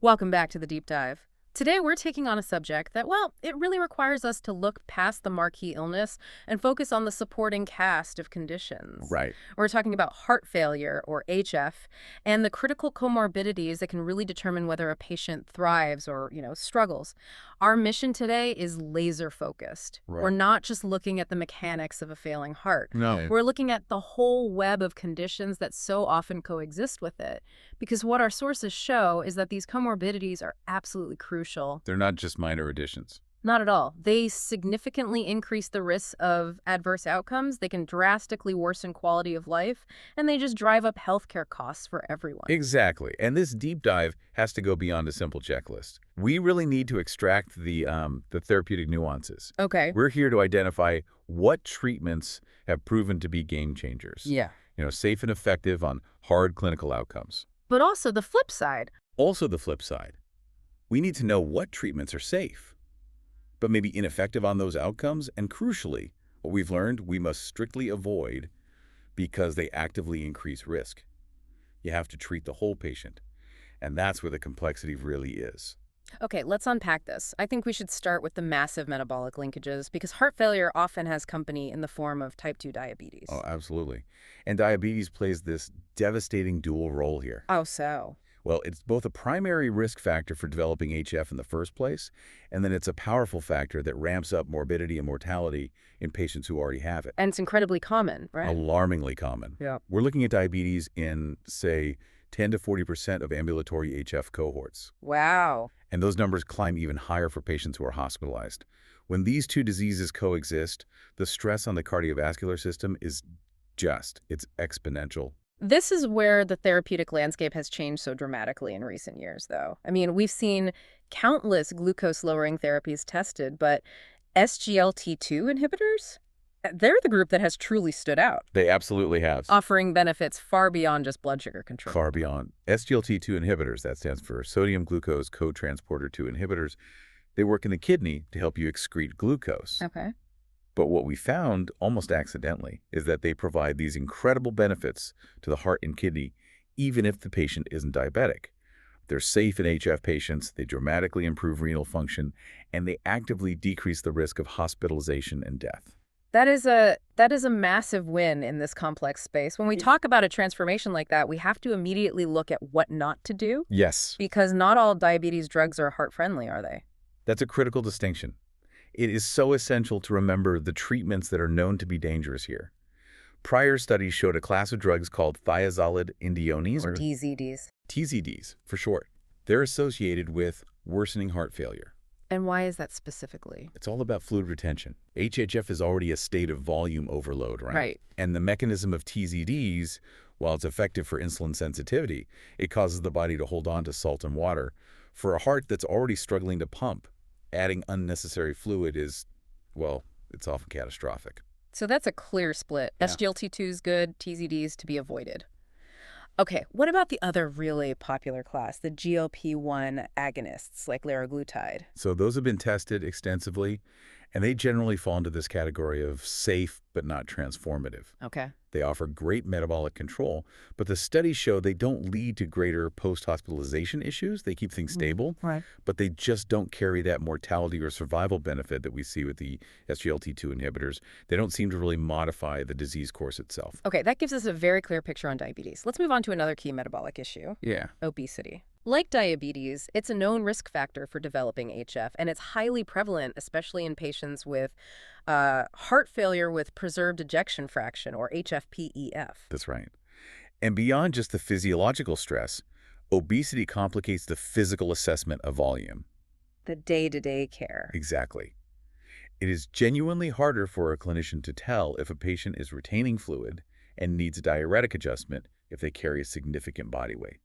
Welcome back to the deep dive. Today we're taking on a subject that, well, it really requires us to look past the marquee illness and focus on the supporting cast of conditions. Right. We're talking about heart failure, or HF, and the critical comorbidities that can really determine whether a patient thrives or, struggles. Our mission today is laser focused. We're Right. not just looking at the mechanics of a failing heart. No. We're looking at the whole web of conditions that so often coexist with it. Because what our sources show is that these comorbidities are absolutely crucial. They're not just minor additions. Not at all. They significantly increase the risks of adverse outcomes. They can drastically worsen quality of life, and they just drive up healthcare costs for everyone. Exactly. And this deep dive has to go beyond a simple checklist. We really need to extract the therapeutic nuances. Okay. We're here to identify what treatments have proven to be game changers. Yeah. Safe and effective on hard clinical outcomes. But also the flip side. Also the flip side. We need to know what treatments are safe, but maybe ineffective on those outcomes, and crucially, what we've learned we must strictly avoid because they actively increase risk. You have to treat the whole patient, and that's where the complexity really is. Okay, let's unpack this. I think we should start with the massive metabolic linkages because heart failure often has company in the form of type 2 diabetes. Oh, absolutely. And diabetes plays this devastating dual role here. Oh, so? Well, it's both a primary risk factor for developing HF in the first place, and then it's a powerful factor that ramps up morbidity and mortality in patients who already have it. And it's incredibly common, right? Alarmingly common. Yeah. We're looking at diabetes in, say, 10 to 40% of ambulatory HF cohorts. Wow. And those numbers climb even higher for patients who are hospitalized. When these two diseases coexist, the stress on the cardiovascular system is it's exponential. This is where the therapeutic landscape has changed so dramatically in recent years, though. I mean, we've seen countless glucose-lowering therapies tested, but SGLT2 inhibitors? They're the group that has truly stood out, They absolutely have. offering benefits far beyond just blood sugar control. Far beyond. SGLT2 inhibitors, that stands for sodium glucose cotransporter 2 inhibitors, they work in the kidney to help you excrete glucose. Okay. But what we found, almost accidentally, is that they provide these incredible benefits to the heart and kidney, even if the patient isn't diabetic. They're safe in HF patients, they dramatically improve renal function, and they actively decrease the risk of hospitalization and death. That is a massive win in this complex space. When we talk about a transformation like that, we have to immediately look at what not to do, Yes, because not all diabetes drugs are heart-friendly, are they? that's a critical distinction. It is so essential to remember the treatments that are known to be dangerous here. Prior studies showed a class of drugs called thiazolid indiones, or TZDs. TZDs for short. They're associated with worsening heart failure. And why is that specifically? It's all about fluid retention. HHF is already a state of volume overload, right? Right. And the mechanism of TZDs, while it's effective for insulin sensitivity, it causes the body to hold on to salt and water. For a heart that's already struggling to pump, adding unnecessary fluid is, well, it's often catastrophic. So that's a clear split. Yeah. SGLT2 is good, TZDs to be avoided. Okay, what about the other really popular class, the GLP-1 agonists like liraglutide? So those have been tested extensively, and they generally fall into this category of safe but not transformative. Okay. They offer great metabolic control, but the studies show they don't lead to greater post-hospitalization issues. They keep things stable, Right. but they just don't carry that mortality or survival benefit that we see with the SGLT2 inhibitors. They don't seem to really modify the disease course itself. Okay, that gives us a very clear picture on diabetes. Let's move on to another key metabolic issue, Yeah. obesity. Like diabetes, it's a known risk factor for developing HF, and it's highly prevalent, especially in patients with heart failure with preserved ejection fraction, or HFpEF. That's right. And beyond just the physiological stress, obesity complicates the physical assessment of volume. The day-to-day care. Exactly. It is genuinely harder for a clinician to tell if a patient is retaining fluid and needs a diuretic adjustment if they carry a significant body weight.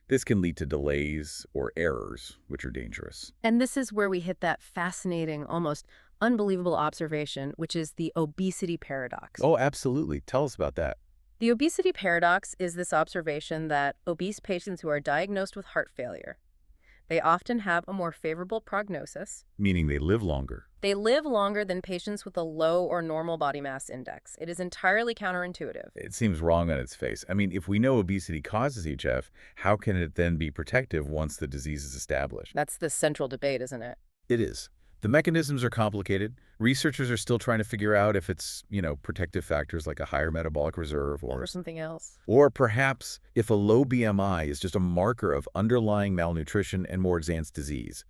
This can lead to delays or errors, which are dangerous. And this is where we hit that fascinating, almost unbelievable observation, which is the obesity paradox. Oh, absolutely. Tell us about that. The obesity paradox is this observation that obese patients who are diagnosed with heart failure, They often have a more favorable prognosis. Meaning they live longer. They live longer than patients with a low or normal body mass index. It is entirely counterintuitive. It seems wrong on its face. I mean, if we know obesity causes HF, how can it then be protective once the disease is established? That's the central debate, isn't it? It is. The mechanisms are complicated. Researchers are still trying to figure out if it's, protective factors like a higher metabolic reserve Or something else. or perhaps if a low BMI is just a marker of underlying malnutrition and more advanced disease,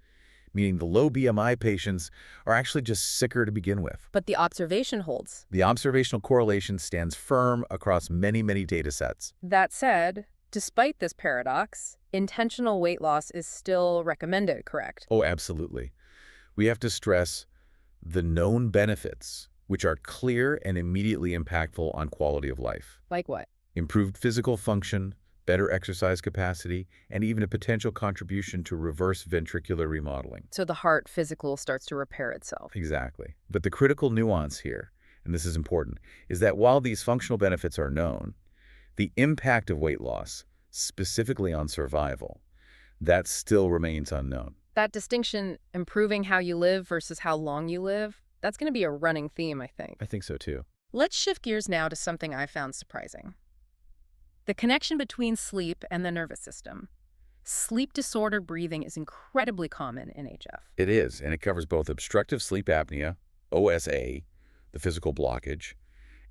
meaning the low BMI patients are actually just sicker to begin with. But the observation holds. The observational correlation stands firm across many, many data sets. That said, despite this paradox, intentional weight loss is still recommended, correct? Oh, absolutely. We have to stress the known benefits, which are clear and immediately impactful on quality of life. Like what? Improved physical function, better exercise capacity, and even a potential contribution to reverse ventricular remodeling. So the heart physical starts to repair itself. Exactly. But the critical nuance here, and this is important, is that while these functional benefits are known, the impact of weight loss, specifically on survival, that still remains unknown. That distinction, improving how you live versus how long you live, that's going to be a running theme, I think. I think so too. Let's shift gears now to something I found surprising. The connection between sleep and the nervous system. Sleep-disordered breathing is incredibly common in HF. It is, and it covers both obstructive sleep apnea, OSA, the physical blockage,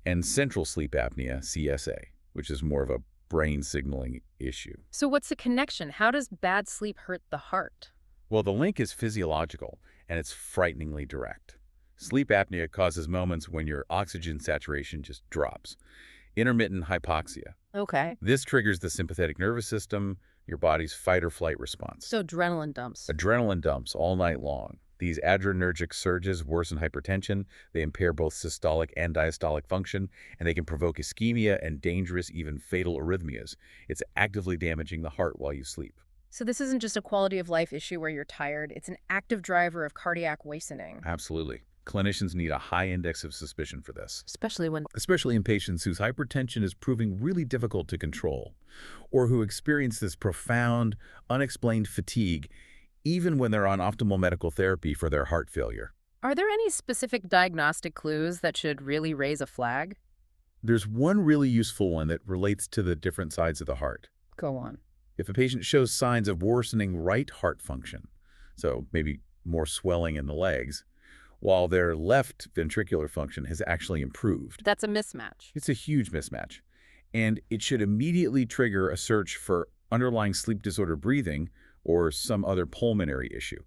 and central sleep apnea, CSA, which is more of a brain signaling issue. So what's the connection? How does bad sleep hurt the heart? Well, the link is physiological, and it's frighteningly direct. Sleep apnea causes moments when your oxygen saturation just drops. Intermittent hypoxia. Okay. This triggers the sympathetic nervous system, your body's fight-or-flight response. So adrenaline dumps. Adrenaline dumps all night long. These adrenergic surges worsen hypertension, they impair both systolic and diastolic function, and they can provoke ischemia and dangerous, even fatal arrhythmias. It's actively damaging the heart while you sleep. So this isn't just a quality of life issue where you're tired, it's an active driver of cardiac wasting. Absolutely. Clinicians need a high index of suspicion for this. Especially In patients whose hypertension is proving really difficult to control, or who experience this profound, unexplained fatigue, even when they're on optimal medical therapy for their heart failure. Are there any specific diagnostic clues that should really raise a flag? There's one really useful one that relates to the different sides of the heart. Go on. If a patient shows signs of worsening right heart function, so maybe more swelling in the legs, while their left ventricular function has actually improved. That's a mismatch. It's a huge mismatch, and it should immediately trigger a search for underlying sleep disorder breathing or some other pulmonary issue.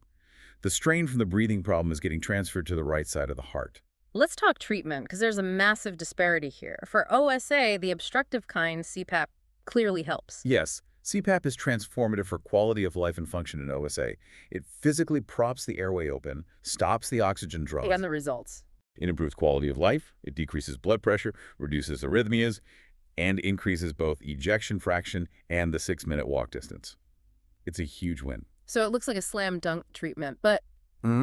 The strain from the breathing problem is getting transferred to the right side of the heart. Let's talk treatment, because there's a massive disparity here. For OSA, the obstructive kind, CPAP, clearly helps. Yes, CPAP is transformative for quality of life and function in OSA. It physically props the airway open, stops the oxygen draw. And the results. It improves quality of life, it decreases blood pressure, reduces arrhythmias, and increases both ejection fraction and the 6-minute walk distance. It's a huge win. So it looks like a slam dunk treatment, but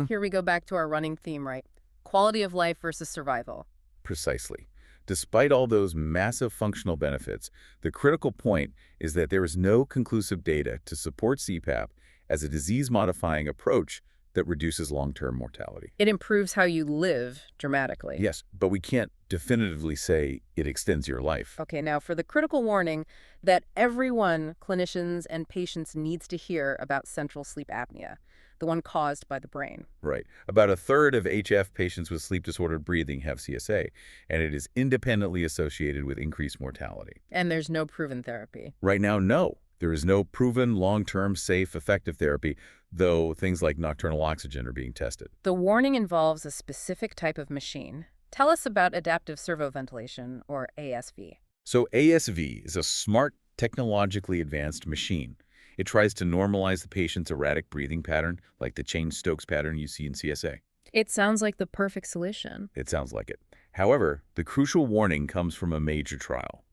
here we go back to our running theme, right? Quality of life versus survival. Precisely. Despite all those massive functional benefits, the critical point is that there is no conclusive data to support CPAP as a disease-modifying approach that reduces long-term mortality. It improves how you live dramatically. Yes, but we can't definitively say it extends your life. Okay, now for the critical warning that everyone, clinicians and patients, needs to hear about central sleep apnea, the one caused by the brain. Right. About a third of HF patients with sleep-disordered breathing have CSA, and it is independently associated with increased mortality. And there's no proven therapy. Right now, no. There is no proven, long-term, safe, effective therapy, though things like nocturnal oxygen are being tested. The warning involves a specific type of machine. Tell us about adaptive servoventilation, or ASV. So ASV is a smart, technologically advanced machine. It tries to normalize the patient's erratic breathing pattern, like the Cheyne-Stokes pattern you see in CSA. It sounds like the perfect solution. It sounds like it. However, the crucial warning comes from a major trial.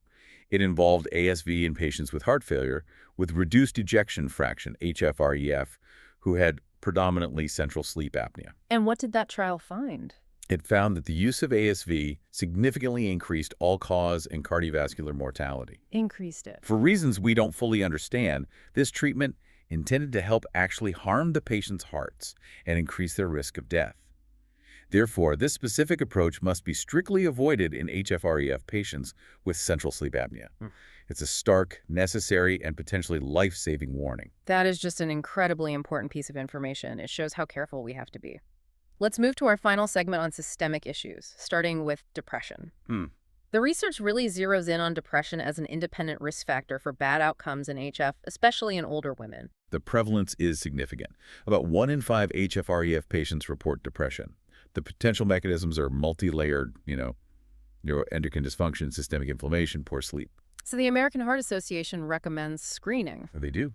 It involved ASV in patients with heart failure with reduced ejection fraction, HFrEF, who had predominantly central sleep apnea. And what did that trial find? It found that the use of ASV significantly increased all-cause and cardiovascular mortality. Increased it. For reasons we don't fully understand, this treatment intended to help actually harm the patient's hearts and increase their risk of death. Therefore, this specific approach must be strictly avoided in HFrEF patients with central sleep apnea. It's a stark, necessary, and potentially life-saving warning. That is just an incredibly important piece of information. It shows how careful we have to be. Let's move to our final segment on systemic issues, starting with depression. The research really zeroes in on depression as an independent risk factor for bad outcomes in HF, especially in older women. The prevalence is significant. About 1 in 5 HFrEF patients report depression. The potential mechanisms are multi-layered, neuroendocrine dysfunction, systemic inflammation, poor sleep. So the American Heart Association recommends screening. They do.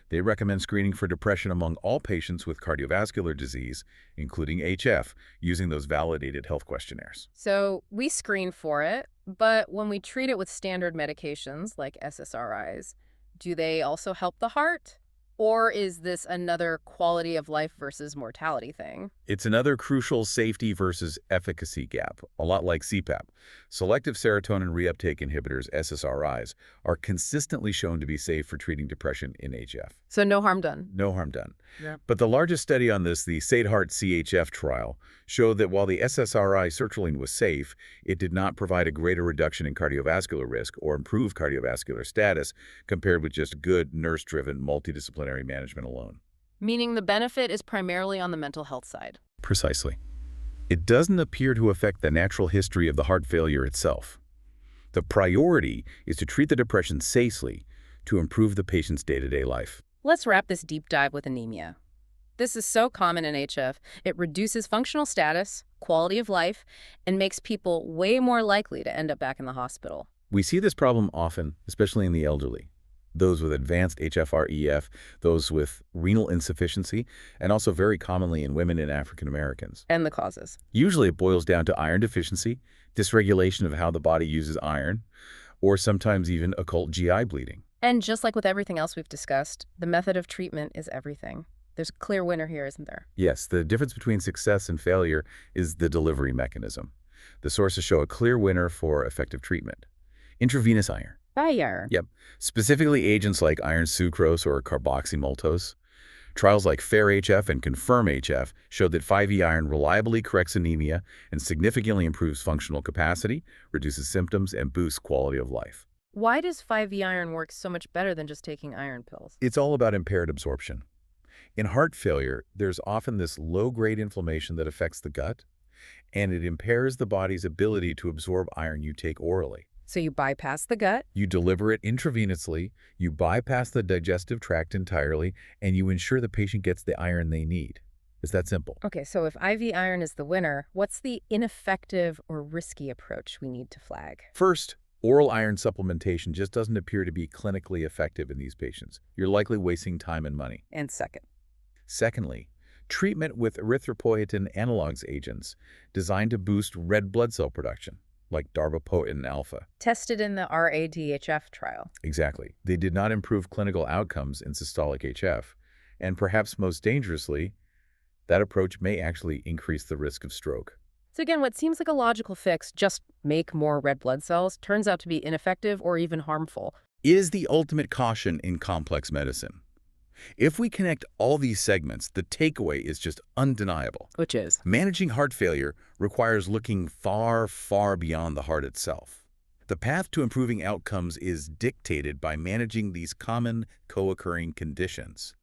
They recommend screening for depression among all patients with cardiovascular disease, including HF, using those validated health questionnaires. So we screen for it, but when we treat it with standard medications like SSRIs, do they also help the heart? Or is this another quality of life versus mortality thing? It's another crucial safety versus efficacy gap, a lot like CPAP. Selective serotonin reuptake inhibitors, SSRIs, are consistently shown to be safe for treating depression in HF. So no harm done. No harm done. Yeah. But the largest study on this, the SADE-HEART CHF trial, showed that while the SSRI sertraline was safe, it did not provide a greater reduction in cardiovascular risk or improve cardiovascular status compared with just good nurse-driven multidisciplinary management alone. Meaning the benefit is primarily on the mental health side. Precisely. It doesn't appear to affect the natural history of the heart failure itself. The priority is to treat the depression safely to improve the patient's day-to-day life. Let's wrap this deep dive with anemia. This is so common in HF. It reduces functional status, quality of life, and makes people way more likely to end up back in the hospital. We see this problem often, especially in the elderly. Those with advanced HFrEF, those with renal insufficiency, and also very commonly in women and African Americans. And the causes. Usually it boils down to iron deficiency, dysregulation of how the body uses iron, or sometimes even occult GI bleeding. And just like with everything else we've discussed, the method of treatment is everything. There's a clear winner here, isn't there? Yes, the difference between success and failure is the delivery mechanism. The sources show a clear winner for effective treatment. Intravenous iron. Fire. Yep. Specifically agents like iron sucrose or carboxymaltose. Trials like FAIR-HF and CONFIRM-HF showed that 5E iron reliably corrects anemia and significantly improves functional capacity, reduces symptoms, and boosts quality of life. Why does 5E iron work so much better than just taking iron pills? It's all about impaired absorption. In heart failure, there's often this low-grade inflammation that affects the gut, and it impairs the body's ability to absorb iron you take orally. So you bypass the gut? You deliver it intravenously, you bypass the digestive tract entirely, and you ensure the patient gets the iron they need. It's that simple. Okay, so if IV iron is the winner, what's the ineffective or risky approach we need to flag? First, oral iron supplementation just doesn't appear to be clinically effective in these patients. You're likely wasting time and money. And second? Secondly, treatment with erythropoietin analogs agents designed to boost red blood cell production, like darbepoetin alpha. Tested in the RADHF trial. Exactly. They did not improve clinical outcomes in systolic HF, and perhaps most dangerously, that approach may actually increase the risk of stroke. So again, what seems like a logical fix, just make more red blood cells, turns out to be ineffective or even harmful. It is the ultimate caution in complex medicine. If we connect all these segments, the takeaway is just undeniable. Which is? Managing heart failure requires looking far, far beyond the heart itself. The path to improving outcomes is dictated by managing these common co-occurring conditions.